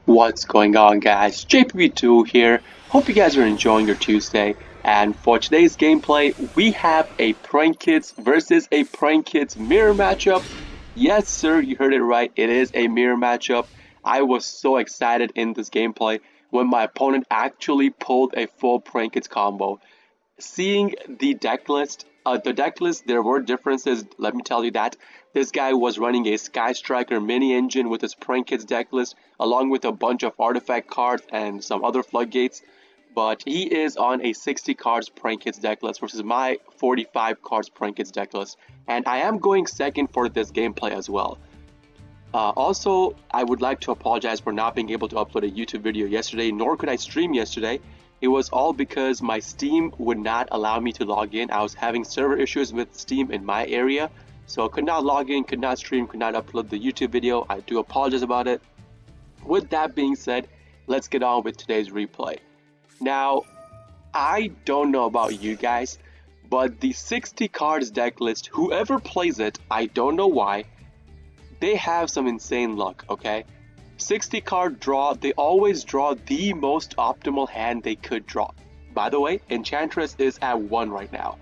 What's going on, guys? JPB2 here. Hope you guys are enjoying your Tuesday. And for today's gameplay, we have a Prank Kids versus a Prank Kids mirror matchup. Yes, sir, you heard it right. It is a mirror matchup. I was so excited in this gameplay when my opponent actually pulled a full Prank Kids combo. Seeing the deck list, there were differences. Let me tell you that this guy was running a Sky Striker mini engine with his Prank Kids deck list, along with a bunch of artifact cards and some other floodgates. But he is on a 60 cards Prank Kids deck list versus my 45 cards Prank Kids deck list, and I am going second for this gameplay as well. Also, I would like to apologize for not being able to upload a YouTube video yesterday, nor could I stream yesterday. It was all because my Steam would not allow me to log in. I was having server issues with Steam in my area, so I could not log in, could not stream, could not upload the YouTube video. I do apologize about it. With that being said, let's get on with today's replay. Now, I don't know about you guys, but the 60 cards deck list, whoever plays it, I don't know why, they have some insane luck, okay? 60 card draw, they always draw the most optimal hand they could draw. By the way, Enchantress is at 1 right now.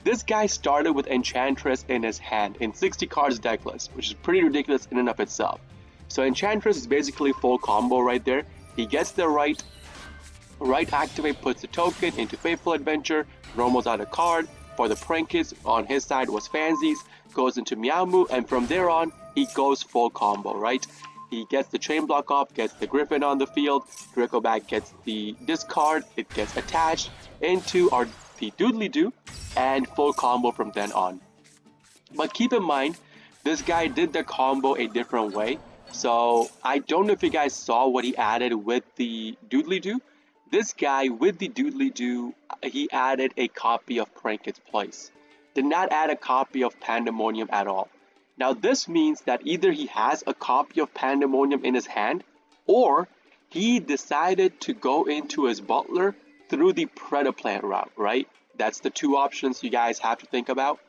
This guy started with Enchantress in his hand in 60 cards deck list, which is pretty ridiculous in and of itself. So Enchantress is basically full combo right there. He gets the right activate, puts the token into Fateful Adventure, normals out a card. For the Prank Kids, on his side was Fansies, goes into Meowmoo, and from there on, he goes full combo, right? He gets the chain block off, gets the Griffin on the field, Draco Bag gets the discard, it gets attached into the Doodly Doo, and full combo from then on. But keep in mind, this guy did the combo a different way. So I don't know if you guys saw what he added with the Doodly Doo. This guy with the Doodly Doo, he added a copy of Prank Kids Place. Did not add a copy of Pandemonium at all. Now this means that either he has a copy of Pandemonium in his hand, or he decided to go into his Butler through the Predaplant route, right? That's the two options you guys have to think about.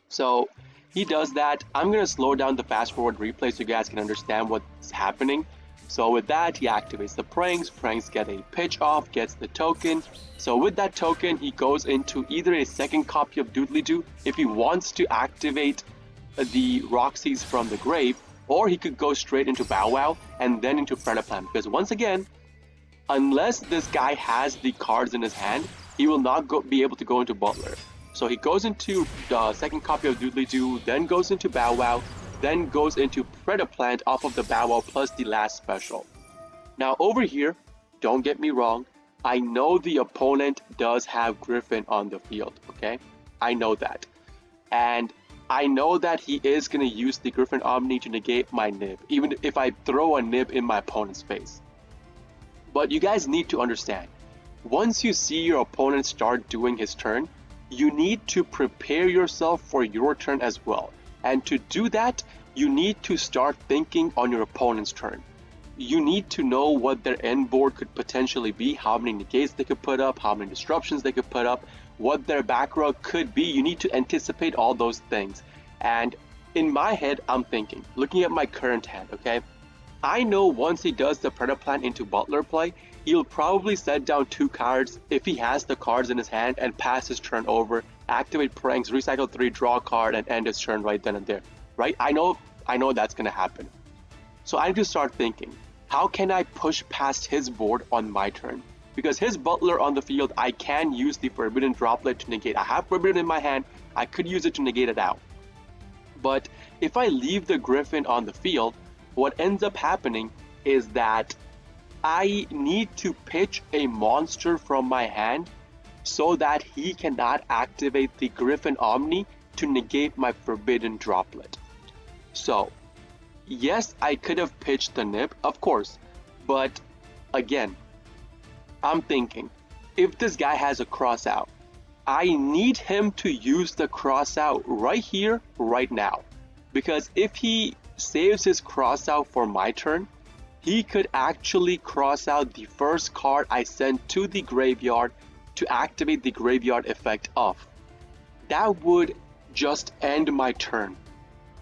So he does that. I'm going to slow down the fast forward replay so you guys can understand what's happening. So with that, he activates the Pranks. Pranks get a pitch off, gets the token. So with that token, he goes into either a second copy of Doodly Doo if he wants to activate the Roxy's from the grave, or he could go straight into Bow Wow and then into Predaplant. Because once again, unless this guy has the cards in his hand, he will not be able to go into Butler. So he goes into the second copy of Doodly Doo, then goes into Bow Wow, then goes into Predaplant off of the Bow Wow plus the last special. Now over here, don't get me wrong, I know the opponent does have Griffin on the field, okay? I know that. And I know that he is going to use the Griffin Omni to negate my Nib, even if I throw a Nib in my opponent's face. But you guys need to understand, once you see your opponent start doing his turn, you need to prepare yourself for your turn as well. And to do that, you need to start thinking on your opponent's turn. You need to know what their end board could potentially be, how many negates they could put up, how many disruptions they could put up, what their back row could be. You need to anticipate all those things. And in my head, I'm thinking, looking at my current hand, okay? I know once he does the Predaplant into Butler play, he'll probably set down 2 cards if he has the cards in his hand and pass his turn over, activate Pranks, recycle 3, draw a card, and end his turn right then and there, right? I know that's gonna happen. So I need to start thinking, how can I push past his board on my turn? Because his Butler on the field, I can use the Forbidden Droplet to negate. I have Forbidden in my hand, I could use it to negate it out. But if I leave the Griffin on the field, what ends up happening is that I need to pitch a monster from my hand so that he cannot activate the Griffin Omni to negate my Forbidden Droplet. So, yes, I could have pitched the Nib, of course, but again, I'm thinking, if this guy has a cross out, I need him to use the cross out right here, right now. Because if he saves his cross out for my turn, he could actually cross out the first card I send to the graveyard to activate the graveyard effect off. That would just end my turn.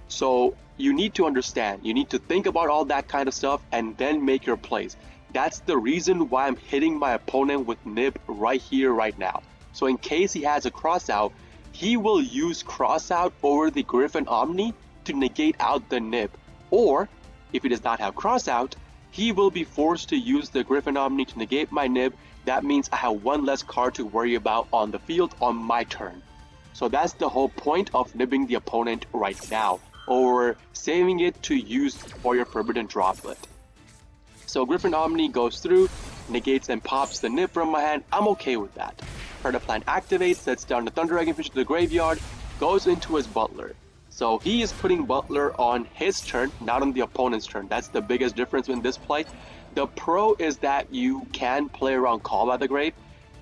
So you need to understand. You need to think about all that kind of stuff and then make your plays. That's the reason why I'm hitting my opponent with Nib right here, right now. So in case he has a crossout, he will use crossout over the Griffin Omni to negate out the Nib. Or, if he does not have crossout, he will be forced to use the Griffin Omni to negate my Nib. That means I have one less card to worry about on the field on my turn. So that's the whole point of nibbing the opponent right now, or saving it to use for your Forbidden Droplet. So Griffin Omni goes through, negates and pops the Nib from my hand. I'm okay with that. Predator Plant activates, sets down the Thunder Dragonfish to the graveyard, goes into his Butler. So he is putting Butler on his turn, not on the opponent's turn. That's the biggest difference in this play. The pro is that you can play around Call by the Grave,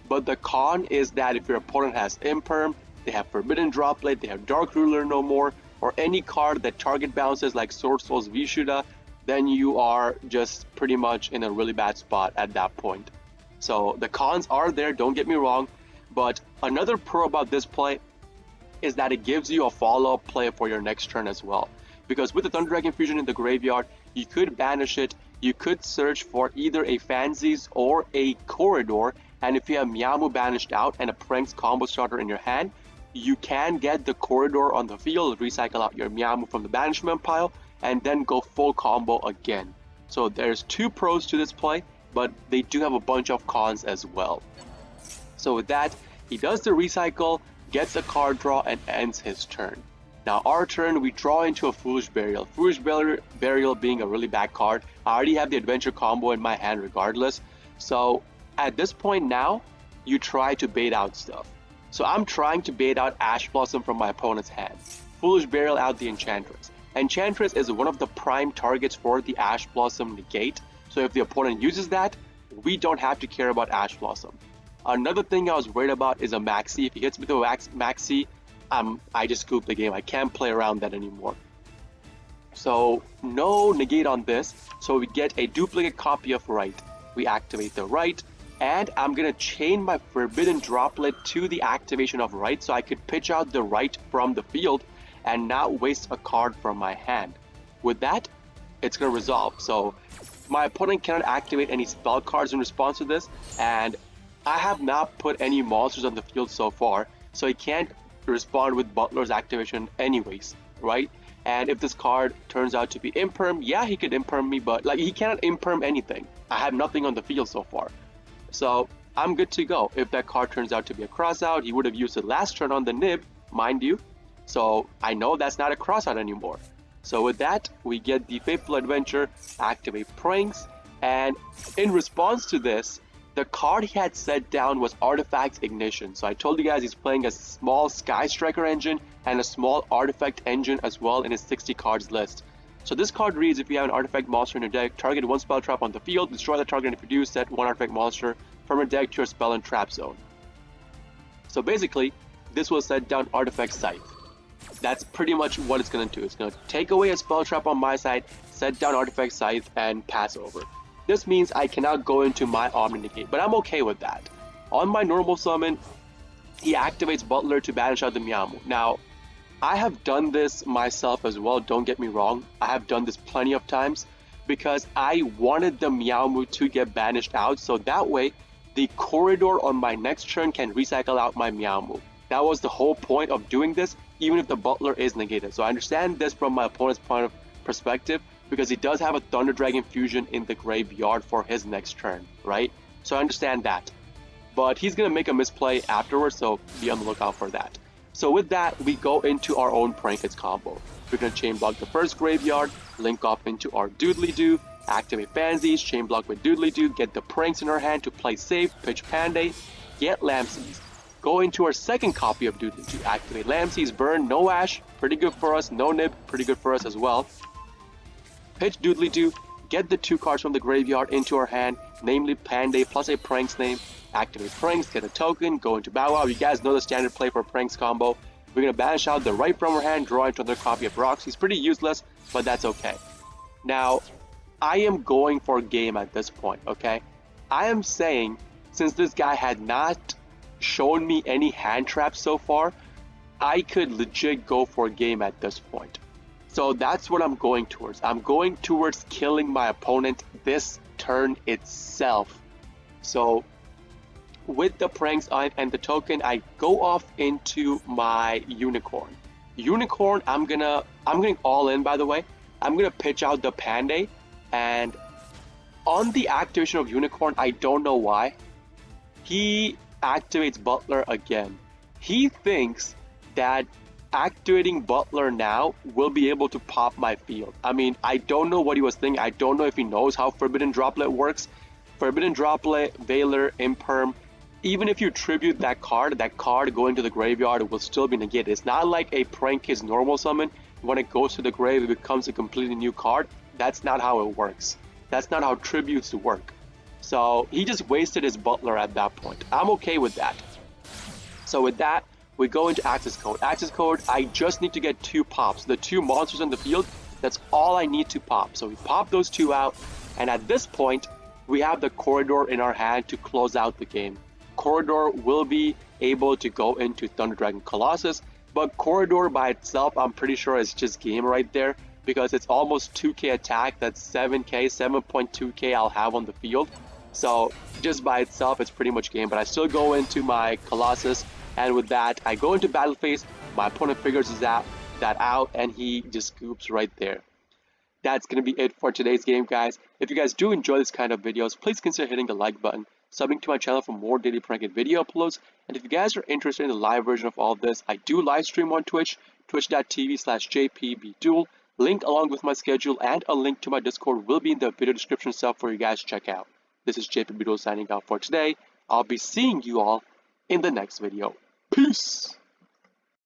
but the con is that if your opponent has Imperm, they have Forbidden Droplet, they have Dark Ruler no more, or any card that target bounces like Sword Soul's Vishuddha, then you are just pretty much in a really bad spot at that point. So the cons are there, don't get me wrong, but another pro about this play is that it gives you a follow-up play for your next turn as well. Because with the Thunder Dragon Fusion in the graveyard, you could banish it, you could search for either a Fancies or a Corridor, and if you have Miyamu banished out and a Pranks combo starter in your hand, you can get the Corridor on the field, recycle out your Miyamu from the banishment pile, and then go full combo again. So there's two pros to this play, but they do have a bunch of cons as well. So with that, he does the recycle, gets a card draw, and ends his turn. Now our turn, we draw into a Foolish Burial. Foolish Burial being a really bad card. I already have the Adventure combo in my hand regardless. So at this point now, you try to bait out stuff. So I'm trying to bait out Ash Blossom from my opponent's hand. Foolish Burial out the Enchantress. Enchantress is one of the prime targets for the Ash Blossom negate. So if the opponent uses that, we don't have to care about Ash Blossom. Another thing I was worried about is a Maxi. If he hits me with a Maxi, I just scoop the game. I can't play around that anymore. So no negate on this. So we get a duplicate copy of Right. We activate the Right. And I'm going to chain my Forbidden Droplet to the activation of Right so I could pitch out the Right from the field and not waste a card from my hand. With that, it's going to resolve. So my opponent cannot activate any spell cards in response to this, and I have not put any monsters on the field so far, so he can't respond with Butler's activation anyways, right? And if this card turns out to be Imperm, yeah, he could Imperm me, but like he cannot Imperm anything. I have nothing on the field so far. So I'm good to go. If that card turns out to be a crossout, he would have used it last turn on the Nib, mind you. So I know that's not a crossout anymore. So with that, we get the Fateful Adventure, activate Pranks, and in response to this, the card he had set down was Artifact Ignition. So I told you guys he's playing a small Sky Striker engine and a small Artifact engine as well in his 60 cards list. So this card reads, if you have an artifact monster in your deck, target one spell trap on the field, destroy the target, and if you do, set one artifact monster from your deck to your spell and trap zone. So basically, this will set down Artifact Scythe. That's pretty much what it's going to do. It's going to take away a spell trap on my side, set down Artifact Scythe, and pass over. This means I cannot go into my Omni Negate, but I'm okay with that. On my normal summon, he activates Butler to banish out the Miyamu. Now, I have done this myself as well, don't get me wrong. I have done this plenty of times because I wanted the Miyamu to get banished out, so that way the Corridor on my next turn can recycle out my Miyamu. That was the whole point of doing this, even if the Butler is negated. So I understand this from my opponent's point of perspective because he does have a Thunder Dragon Fusion in the graveyard for his next turn, right? So I understand that. But he's going to make a misplay afterwards, so be on the lookout for that. So with that, we go into our own Prankets combo. We're going to chain block the first graveyard, link off into our Doodly-Doo, activate Fancies, chain block with Doodly-Doo, get the Pranks in our hand to play safe, pitch Panday, get Lamseys. Go into our second copy of Doodly-Doo, activate Lamseys, burn, no Ash, pretty good for us, no Nib, pretty good for us as well. Pitch Doodly-Doo, get the two cards from the graveyard into our hand, namely Panday plus a Pranks name, activate Pranks, get a token, go into Bow Wow. You guys know the standard play for Pranks combo. We're going to banish out the Right from our hand, draw into another copy of Rocks. He's pretty useless, but that's okay. Now, I am going for game at this point, okay? I am saying, since this guy had not shown me any hand traps so far, I could legit go for game at this point. So that's what I'm going towards. I'm going towards killing my opponent this turn itself. So with the pranks and the token, I go off into my unicorn. Unicorn, I'm going all in, by the way. I'm gonna pitch out the Panday, and on the activation of unicorn, I don't know why, he activates Butler again. He thinks that activating Butler now will be able to pop my field. I mean, I don't know what he was thinking. I don't know if he knows how Forbidden Droplet works. Forbidden Droplet, Veiler, Imperm, even if you tribute that card going to the graveyard will still be negated. It's not like a Prank Kids normal summon. When it goes to the grave, it becomes a completely new card. That's not how it works. That's not how tributes work. So he just wasted his Butler at that point. I'm okay with that. So with that, we go into access code. Access code, I just need to get 2 pops. The 2 monsters on the field, that's all I need to pop. So we pop those 2 out, and at this point, we have the Corridor in our hand to close out the game. Corridor will be able to go into Thunder Dragon Colossus, but Corridor by itself, I'm pretty sure is just game right there, because it's almost 2k attack, that's 7k, 7.2k I'll have on the field. So just by itself, it's pretty much game, but I still go into my Colossus, and with that, I go into battle phase, my opponent figures that out, and he just scoops right there. That's going to be it for today's game, guys. If you guys do enjoy this kind of videos, please consider hitting the like button, subbing to my channel for more daily prank and video uploads, and if you guys are interested in the live version of all of this, I do live stream on Twitch, twitch.tv/jpbduel. Link along with my schedule and a link to my Discord will be in the video description itself for you guys to check out. This is JPBduel signing out for today. I'll be seeing you all in the next video. Peace!